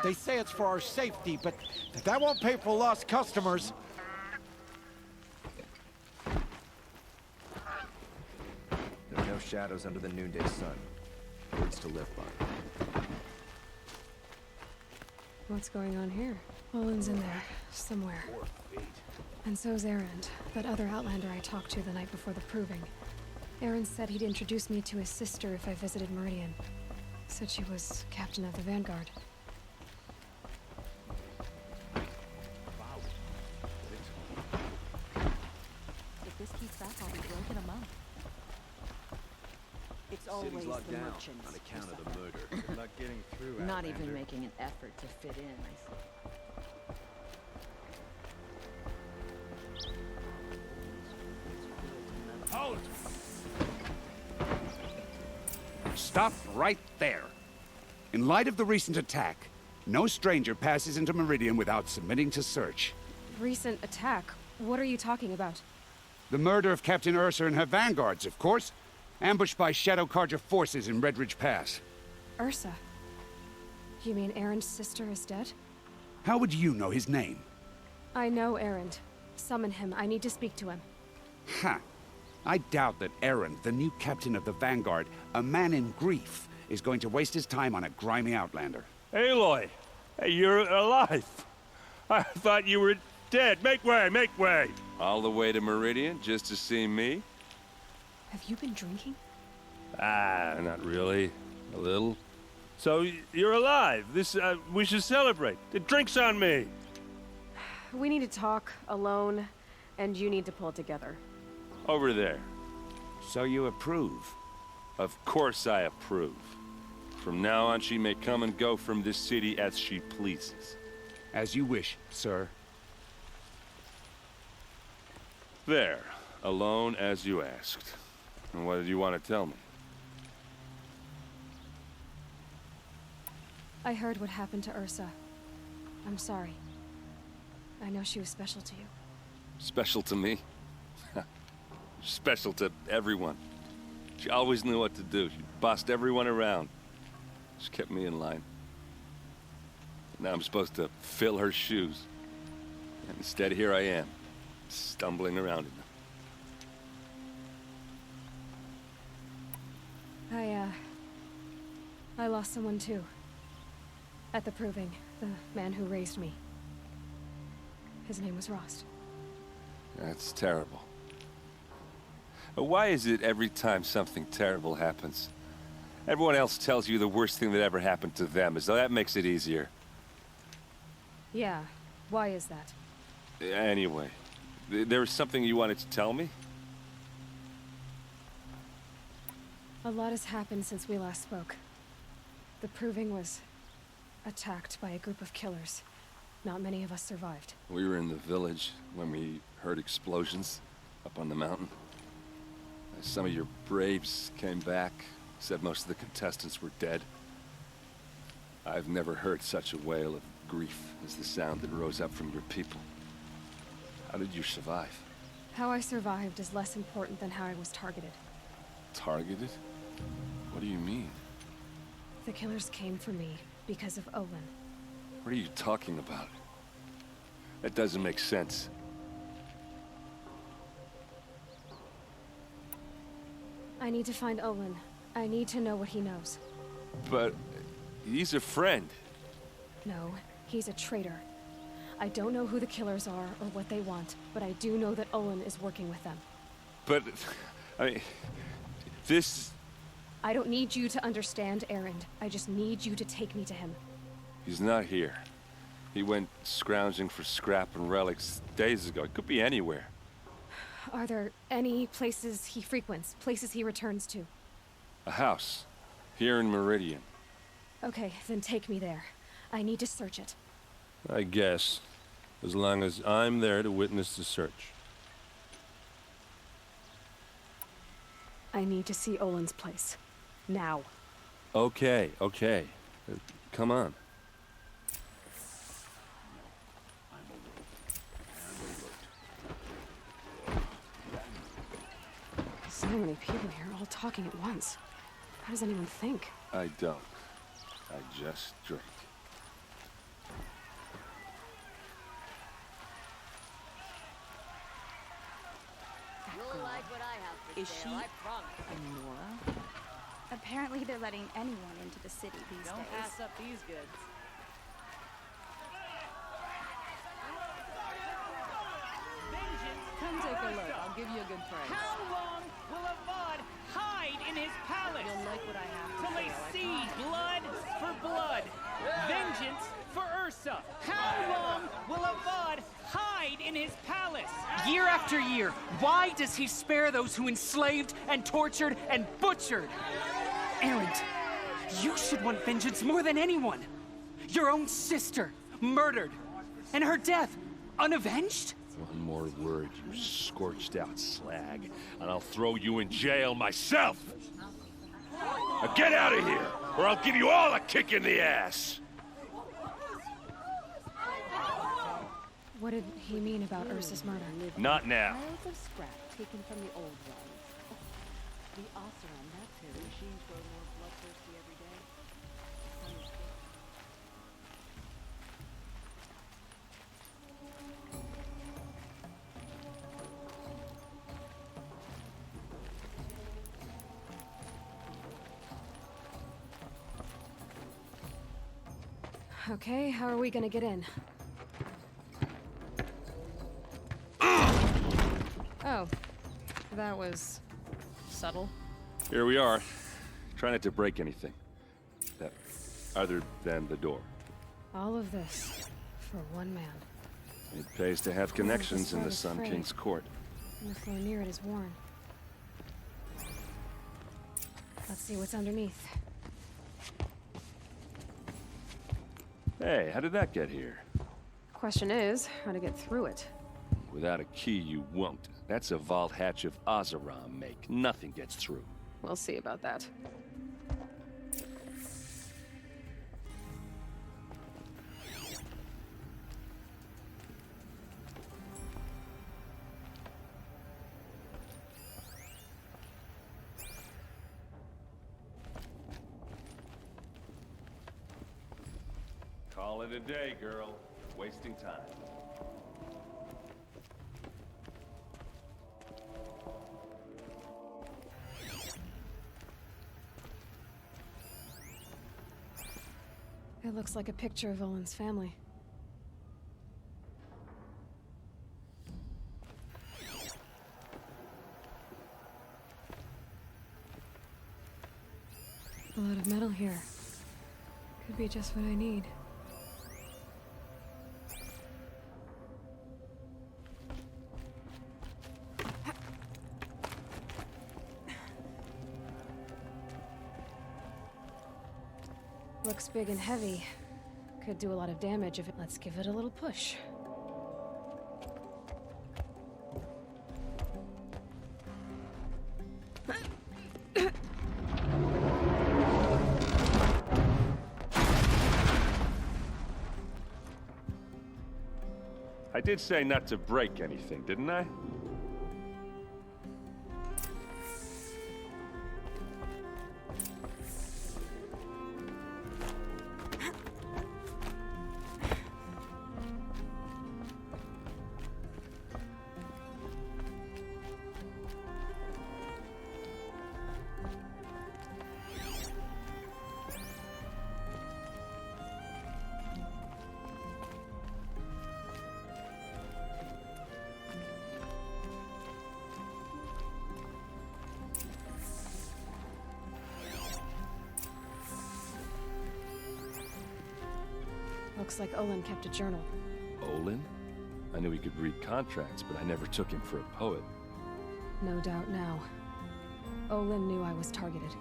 They say it's for our safety, but that won't pay for lost customers. There are no shadows under the noonday sun. Words to live by. What's going on here? Olin's in there, somewhere. And so's Erend, that other Outlander I talked to the night before the proving. Erend said he'd introduce me to his sister if I visited Meridian. Said she was captain of the Vanguard. If this keeps up, I'll be broke in a month. It's always City's locked the down merchants on who account of the suffer. murder. They're not getting through, Not Outlander. even making an effort to fit in, I see. Halt! Stop right there. In light of the recent attack, no stranger passes into Meridian without submitting to search. Recent attack? What are you talking about? The murder of Captain Ursa and her vanguards, of course. Ambushed by Shadow Carja forces in Redridge Pass. Ursa? You mean Erend's sister is dead? How would you know his name? I know Erend. Summon him. I need to speak to him. Ha! I doubt that Erend, the new captain of the Vanguard, a man in grief, is going to waste his time on a grimy outlander. Aloy! Hey, you're alive! I thought you were dead. Make way, make way! All the way to Meridian just to see me? Have you been drinking? Ah, not really. A little. So, you're alive. We should celebrate. The drink's on me! We need to talk, alone, and you need to pull it together. Over there. So you approve? Of course I approve. From now on, she may come and go from this city as she pleases. As you wish, sir. There. Alone as you asked. And what did you want to tell me? I heard what happened to Ursa. I'm sorry. I know she was special to you. Special to me? Special to everyone. She always knew what to do. She bossed everyone around. She kept me in line. Now I'm supposed to fill her shoes. And instead, here I am, stumbling around in them. I lost someone too. At the proving, the man who raised me. His name was Rost. That's terrible. But why is it every time something terrible happens, everyone else tells you the worst thing that ever happened to them, as though that makes it easier? Yeah, why is that? Anyway, there was something you wanted to tell me? A lot has happened since we last spoke. The proving was attacked by a group of killers. Not many of us survived. We were in the village when we heard explosions up on the mountain. Some of your braves came back, said most of the contestants were dead. I've never heard such a wail of grief as the sound that rose up from your people. How did you survive? How I survived is less important than how I was targeted. Targeted? What do you mean? The killers came for me because of Olin. What are you talking about? That doesn't make sense. I need to find Olin. I need to know what he knows. But he's a friend. No, he's a traitor. I don't know who the killers are or what they want, but I do know that Olin is working with them. But, I mean, this... I don't need you to understand, Erend. I just need you to take me to him. He's not here. He went scrounging for scrap and relics days ago. It could be anywhere. Are there any places he frequents, places he returns to? A house. Here in Meridian. Okay, then take me there. I need to search it. I guess. As long as I'm there to witness the search. I need to see Olin's place. Now. Okay. Come on. So many people here, all talking at once. How does anyone think? I don't. I just drink. Is she a Nora? Apparently they're letting anyone into the city these Don't days. pass up these goods. Come take a look. I'll give you a good price. How long will Avad hide in his palace? You'll like what I have to Till they say, see blood for blood, vengeance for Ursa. How long will Avad hide in his palace? Year after year, why does he spare those who enslaved and tortured and butchered? Erend, you should want vengeance more than anyone. Your own sister, murdered, and her death, unavenged? One more word, you scorched out slag, and I'll throw you in jail myself! Now get out of here, or I'll give you all a kick in the ass! What did he mean about Ursa's murder? Not now. Piles of scrap taken from the old ones. The Oseram, that's who. Machines grow more bloodthirsty every day. The sun is good. Okay, how are we gonna get in? Oh, that was subtle. Here we are. Try not to break anything. That, other than the door. All of this for one man. It pays to have connections in the is Sun frayed. King's court. And the floor near it is worn. Let's see what's underneath. Hey, how did that get here? Question is, how to get through it. Without a key, you won't. That's a vault hatch of Oseram make. Nothing gets through. We'll see about that. Call it a day, girl. Wasting time. It looks like a picture of Olin's family. A lot of metal here. Could be just what I need. Looks big and heavy. Could do a lot of damage if it... Let's give it a little push. I did say not to break anything, didn't I? Looks like Olin kept a journal. Olin? I knew he could read contracts, but I never took him for a poet. No doubt now. Olin knew I was targeted.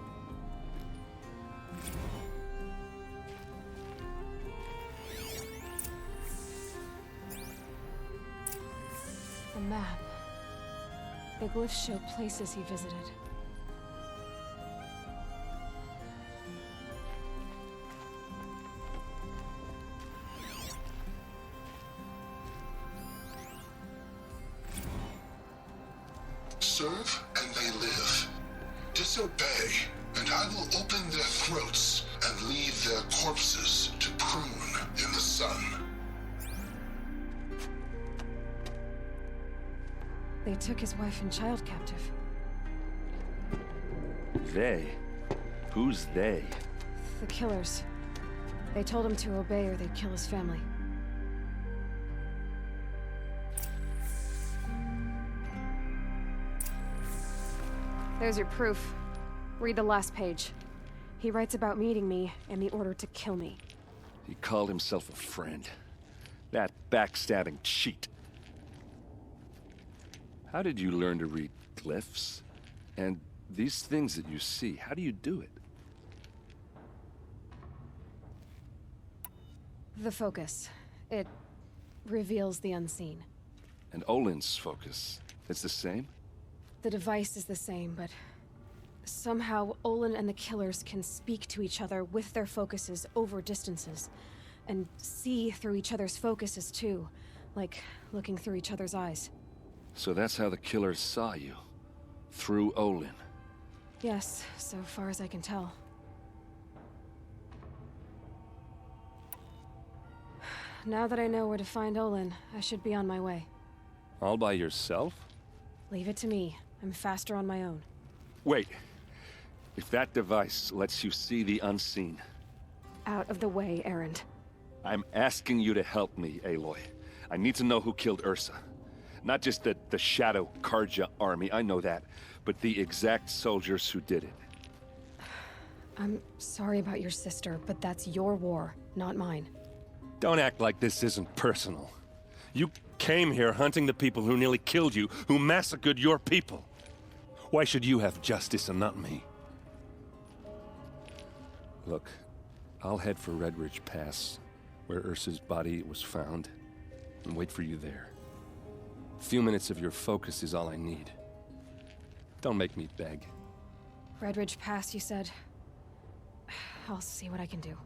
A map. The glyphs show places he visited. Serve and they live. Disobey, and I will open their throats and leave their corpses to prune in the sun. They took his wife and child captive. They? Who's they? The killers. They told him to obey or they'd kill his family. There's your proof. Read the last page. He writes about meeting me and the order to kill me. He called himself a friend. That backstabbing cheat. How did you learn to read glyphs? And these things that you see, how do you do it? The focus. It reveals the unseen. And Olin's focus, it's the same? The device is the same, but somehow Olin and the killers can speak to each other with their focuses over distances. And see through each other's focuses too, like looking through each other's eyes. So that's how the killers saw you? Through Olin? Yes, so far as I can tell. Now that I know where to find Olin, I should be on my way. All by yourself? Leave it to me. I'm faster on my own. Wait. If that device lets you see the unseen... Out of the way, Erend. I'm asking you to help me, Aloy. I need to know who killed Ursa. Not just the Shadow Karja army, I know that, but the exact soldiers who did it. I'm sorry about your sister, but that's your war, not mine. Don't act like this isn't personal. You came here hunting the people who nearly killed you, who massacred your people. Why should you have justice and not me? Look, I'll head for Redridge Pass, where Ursa's body was found, and wait for you there. A few minutes of your focus is all I need. Don't make me beg. Redridge Pass, you said? I'll see what I can do.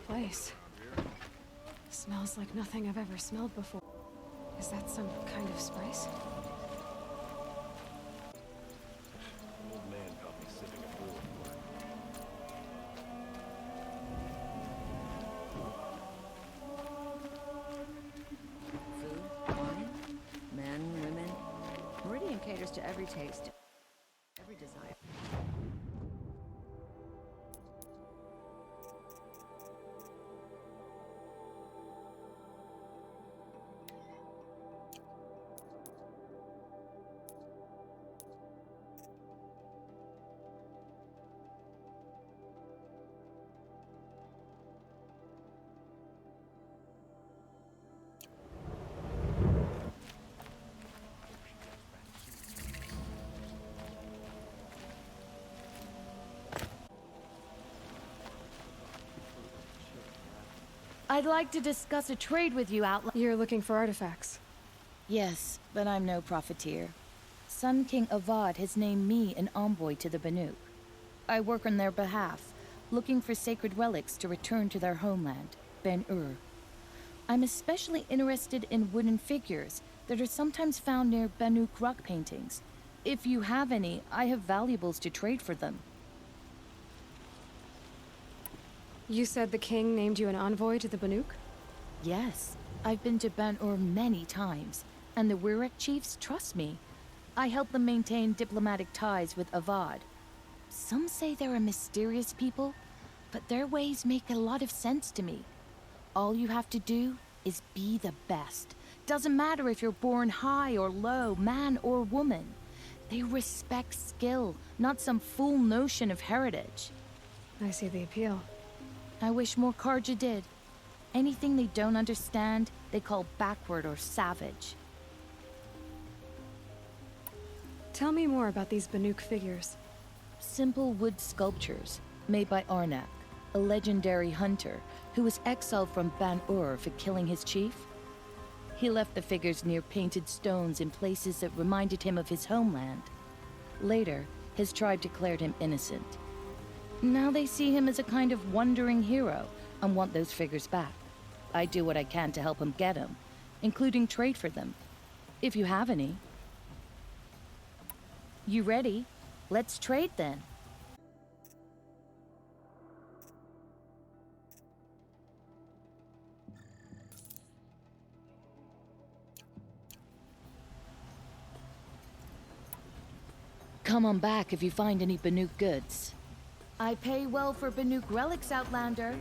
Place. Smells like nothing I've ever smelled before. Is that some kind of spice? Old man caught me sipping a brew. Food, wine, men, women. Meridian caters to every taste, every desire. I'd like to discuss a trade with you, Outlander. You're looking for artifacts. Yes, but I'm no profiteer. Sun King Avad has named me an envoy to the Banuk. I work on their behalf, looking for sacred relics to return to their homeland, Ben-Ur. I'm especially interested in wooden figures that are sometimes found near Banuk rock paintings. If you have any, I have valuables to trade for them. You said the king named you an envoy to the Banuk? Yes, I've been to Ben-Ur many times, and the Wirek chiefs trust me. I help them maintain diplomatic ties with Avad. Some say they're a mysterious people, but their ways make a lot of sense to me. All you have to do is be the best. Doesn't matter if you're born high or low, man or woman. They respect skill, not some fool notion of heritage. I see the appeal. I wish more Karja did. Anything they don't understand, they call backward or savage. Tell me more about these Banuk figures. Simple wood sculptures made by Arnak, a legendary hunter who was exiled from Ban-Ur for killing his chief. He left the figures near painted stones in places that reminded him of his homeland. Later, his tribe declared him innocent. Now they see him as a kind of wandering hero and want those figures back. I do what I can to help him get them, including trade for them, if you have any. You ready? Let's trade then. Come on back if you find any Banuk goods. I pay well for Banuk relics, Outlander.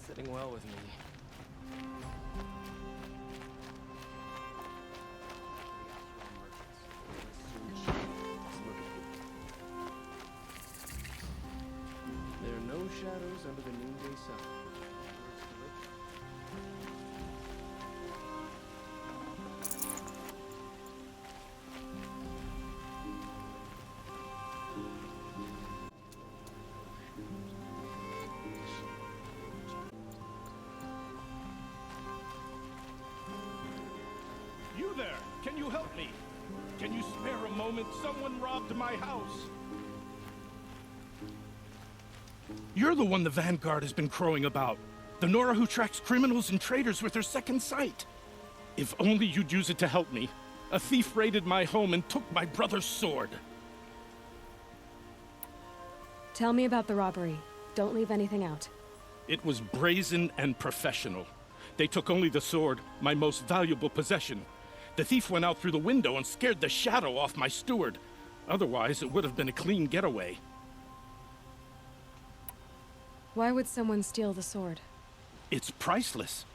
Sitting well with me. There are no shadows under the noonday sun. You there! Can you help me? Can you spare a moment? Someone robbed my house! You're the one the Vanguard has been crowing about. The Nora who tracks criminals and traitors with her second sight. If only you'd use it to help me. A thief raided my home and took my brother's sword. Tell me about the robbery. Don't leave anything out. It was brazen and professional. They took only the sword, my most valuable possession. The thief went out through the window and scared the shadow off my steward. Otherwise, it would have been a clean getaway. Why would someone steal the sword? It's priceless.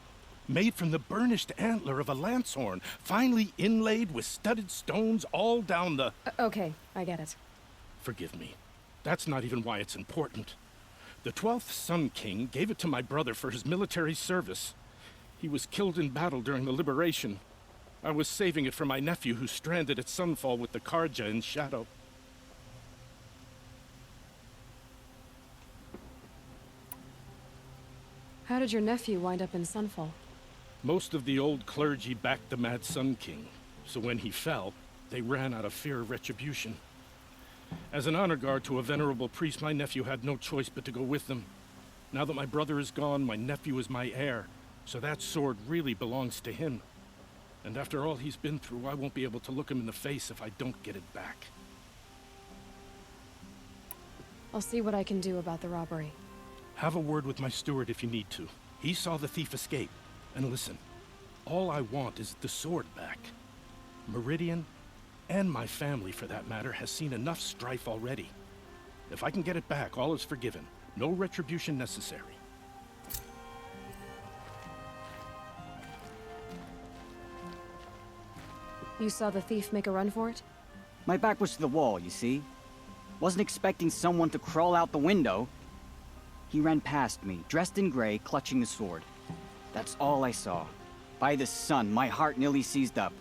Made from the burnished antler of a lancehorn, finely inlaid with studded stones all down the... Okay, I get it. Forgive me. That's not even why it's important. The 12th Sun King gave it to my brother for his military service. He was killed in battle during the liberation. I was saving it for my nephew who's stranded at Sunfall with the Karja in Shadow. How did your nephew wind up in Sunfall? Most of the old clergy backed the Mad Sun King, so when he fell, they ran out of fear of retribution. As an honor guard to a venerable priest, my nephew had no choice but to go with them. Now that my brother is gone, my nephew is my heir, so that sword really belongs to him. And after all he's been through, I won't be able to look him in the face if I don't get it back. I'll see what I can do about the robbery. Have a word with my steward if you need to. He saw the thief escape. And listen, all I want is the sword back. Meridian, and my family for that matter, has seen enough strife already. If I can get it back, all is forgiven. No retribution necessary. You saw the thief make a run for it? My back was to the wall, you see. Wasn't expecting someone to crawl out the window. He ran past me, dressed in gray, clutching the sword. That's all I saw. By the sun, my heart nearly seized up.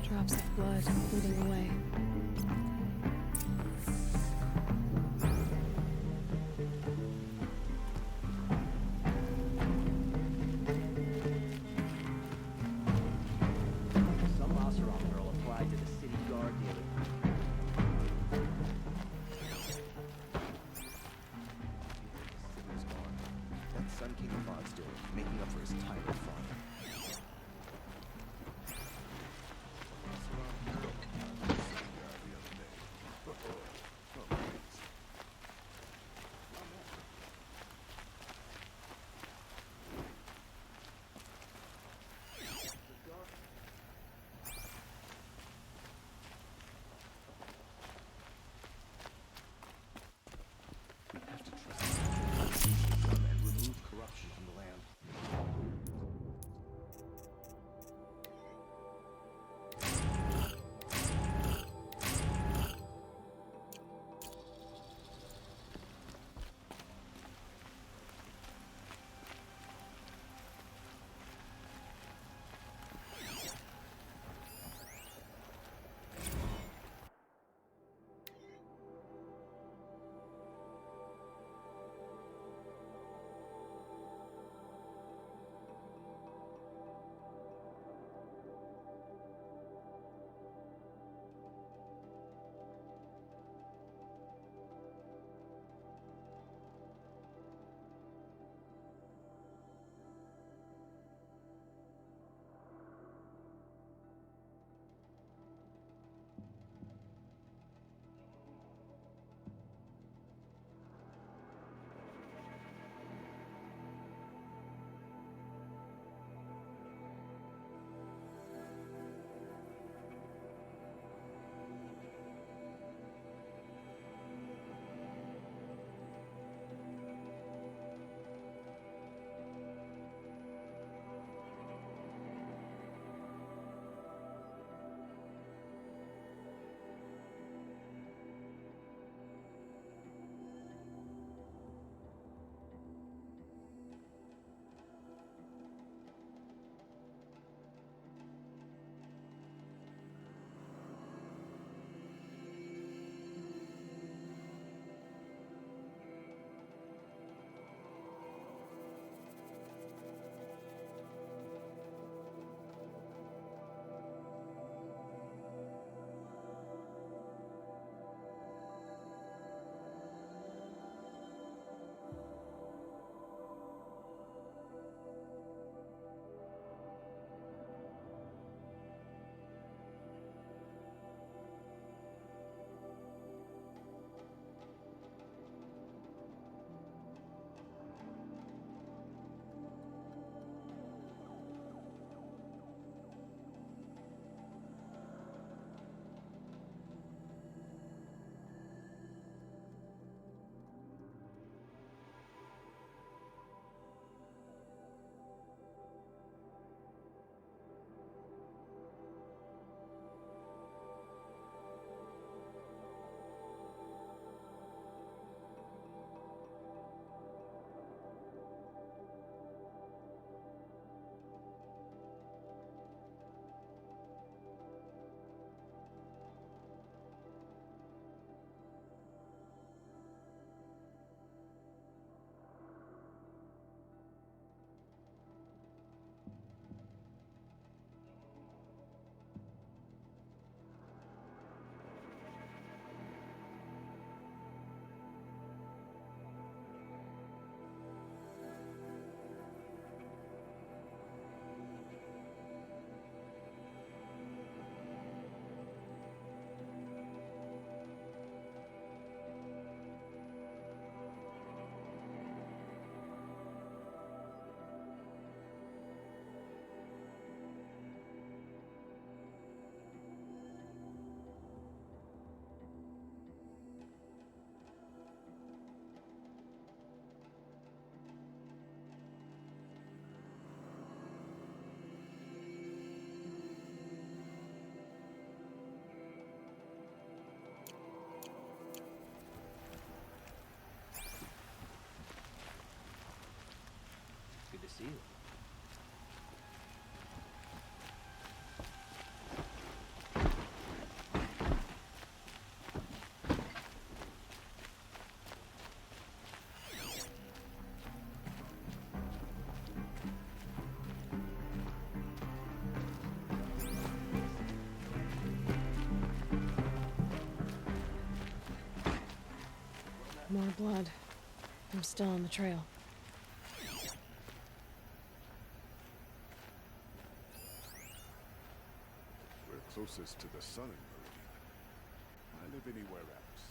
Drops of blood bleeding away. Some Oseram girl applied to the city guard the other City's gone. That Sun King Avad's doing, making up for his title father. More blood. I'm still on the trail. We're closest to the sun in Meridian. I live anywhere else.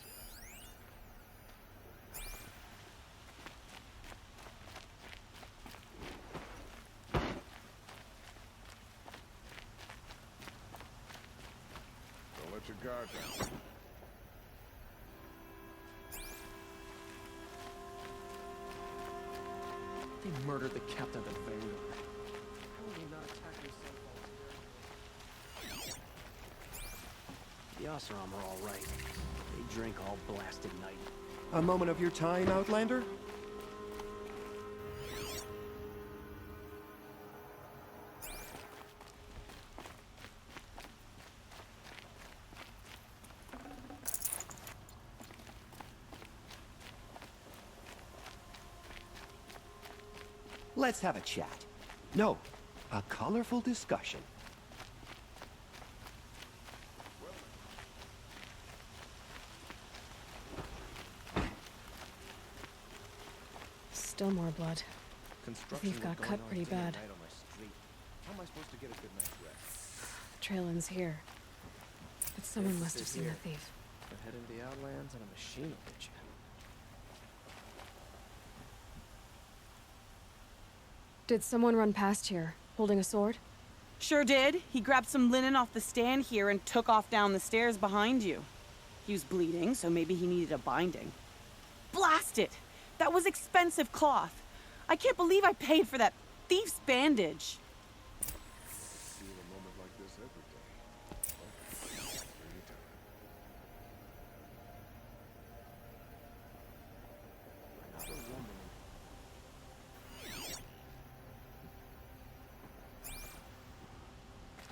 Don't let your guard down. They murdered the captain of the Vanguard. How would they not attack yourself altogether? The Oseram are all right. They drink all blasted night. A moment of your time, Outlander? Let's have a chat. No, a colorful discussion. Still more blood. Construction Thief got cut pretty bad. on my street. How am I supposed to get a good night's rest? Trail ends here. But someone must have seen the thief. But head into the Outlands and a machine will get you. Did someone run past here, holding a sword? Sure did. He grabbed some linen off the stand here and took off down the stairs behind you. He was bleeding, so maybe he needed a binding. Blast it! That was expensive cloth. I can't believe I paid for that thief's bandage. Feel a moment like this every day. Anytime. Another woman.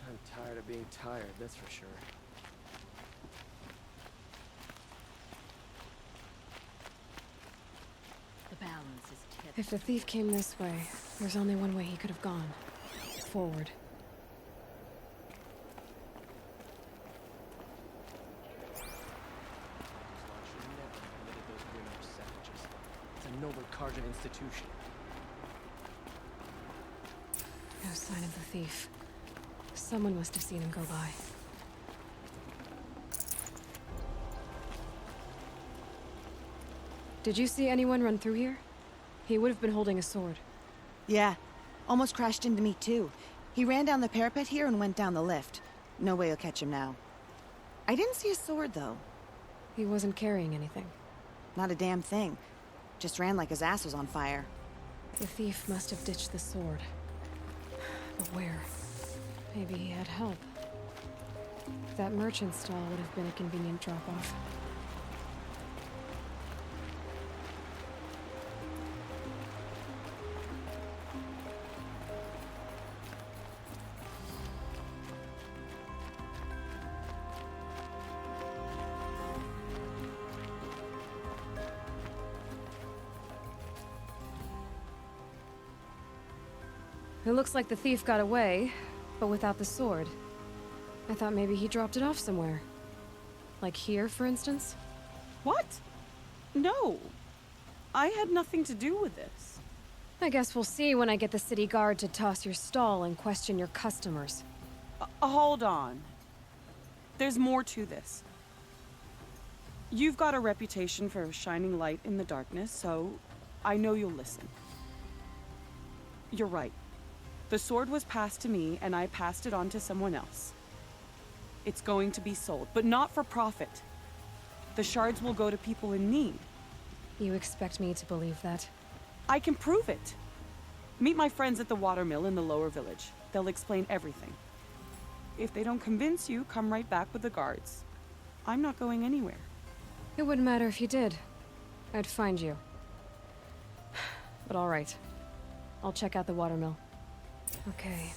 I'm tired of being tired, that's for sure. The balance is tipped. If the thief came this way, there's only one way he could have gone. Forward. Should never have permitted those criminal savages. It's a noble Karjan institution. No sign of the thief. Someone must have seen him go by. Did you see anyone run through here? He would have been holding a sword. Yeah. Almost crashed into me, too. He ran down the parapet here and went down the lift. No way you'll catch him now. I didn't see a sword, though. He wasn't carrying anything. Not a damn thing. Just ran like his ass was on fire. The thief must have ditched the sword. But where? Maybe he had help. That merchant stall would have been a convenient drop-off. It looks like the thief got away, but without the sword. I thought maybe he dropped it off somewhere. Like here, for instance? What? No. I had nothing to do with this. I guess we'll see when I get the city guard to toss your stall and question your customers. Hold on. There's more to this. You've got a reputation for shining light in the darkness, so I know you'll listen. You're right. The sword was passed to me, and I passed it on to someone else. It's going to be sold, but not for profit. The shards will go to people in need. You expect me to believe that? I can prove it. Meet my friends at the watermill in the lower village. They'll explain everything. If they don't convince you, come right back with the guards. I'm not going anywhere. It wouldn't matter if you did. I'd find you. But all right. I'll check out the watermill. Okay,